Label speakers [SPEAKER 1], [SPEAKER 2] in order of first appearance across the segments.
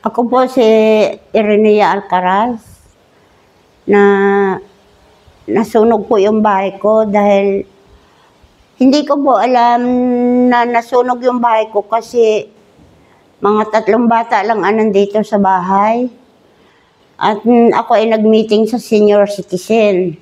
[SPEAKER 1] Ako po si Irenea Alcaraz na nasunog po yung bahay ko dahil hindi ko po alam na nasunog yung bahay ko kasi mga 3 bata lang nandito sa bahay. At ako ay nag-meeting sa senior citizen.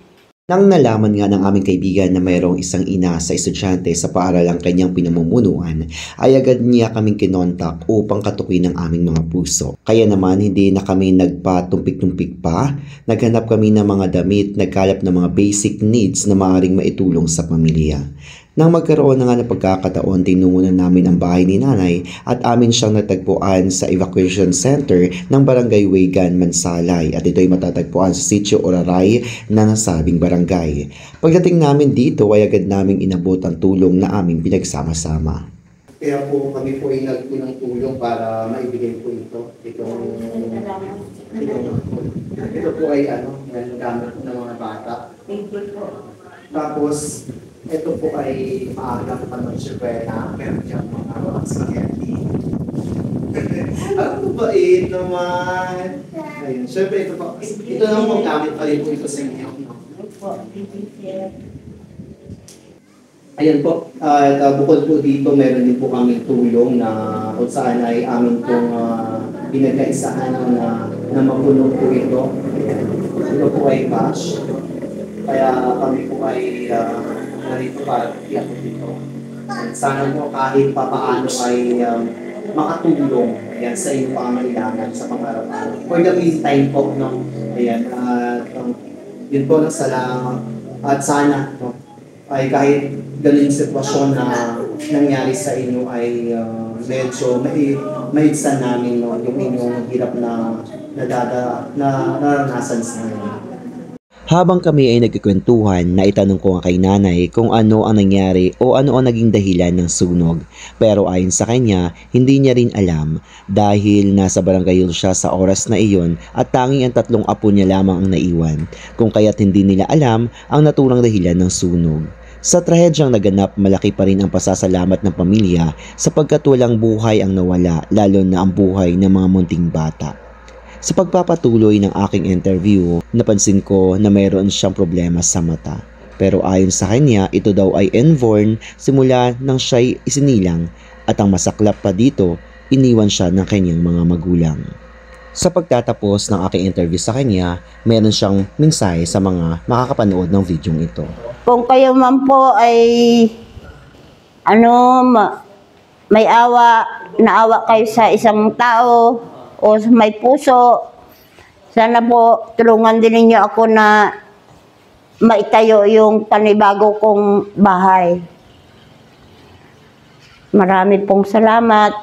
[SPEAKER 2] Nang nalaman nga ng aming kaibigan na mayroong isang ina sa estudyante sa paaralang kanyang pinamumunuan, ay agad niya kaming kinontak upang katukin ang aming mga puso. Kaya naman hindi na kami nagpatumpik-tumpik pa, naghanap kami ng mga damit, nagkalap ng mga basic needs na maaaring maitulong sa pamilya. Nang magkaroon na nga ng pagkakataon, tinungo na namin ang bahay ni nanay at amin siyang natagpuan sa evacuation center ng Barangay Wegan, Mansalay, at ito'y matatagpuan sa Sitio Oraray na nasabing barangay. Pagdating namin dito ay agad naming inabot ang tulong na aming pinagsama-sama.
[SPEAKER 3] Kaya po kami po ay nagpunang tulong para maibigay po ito. Ito po ay gamit ng mga bata. Tapos, ito po ay maagang panunsibena. Meron diyang mga spaghetti. Ano ba ito naman? Ayun, syempre ito po. Ito naman po gamit pa rin po ito sa inyo. Ayan po, bukod po dito, meron din po kami tulong na kung saan ay amin pong pinagkaisahan na mapuno po ito. Ayan. Ito po ay cash. Kaya kami po ay narito para tiyak dito. Sana po kahit papaano ay makatulong ayan, sa inyong pangangailangan sa pang-araw-araw. For the meantime po, no? Ayan, yun po lang salamat. At sana, no? Ay kahit galing sitwasyon na nangyari sa inyo ay medyo maigsan namin, no? Yung inyong hirap na naranasan sa ngayon.
[SPEAKER 2] Habang kami ay nagkikwentuhan, naitanong ko nga kay nanay kung ano ang nangyari o ano ang naging dahilan ng sunog. Pero ayon sa kanya, hindi niya rin alam dahil nasa barangay siya sa oras na iyon at tanging ang 3 apo niya lamang ang naiwan. Kung kaya't hindi nila alam ang naturang dahilan ng sunog. Sa trahedyang naganap, malaki pa rin ang pasasalamat ng pamilya sapagkat walang buhay ang nawala, lalo na ang buhay ng mga munting bata. Sa pagpapatuloy ng aking interview, napansin ko na mayroon siyang problema sa mata. Pero ayon sa kanya, ito daw ay inborn simula nang siya'y isinilang at ang masaklap pa dito, iniwan siya ng kanyang mga magulang. Sa pagtatapos ng aking interview sa kanya, meron siyang mensahe sa mga makakapanood ng video ito.
[SPEAKER 1] Kung kayo man po ay may naawa kayo sa isang tao o may puso, sana po tulungan din ninyo ako na maitayo yung panibago kong bahay. Marami pong salamat.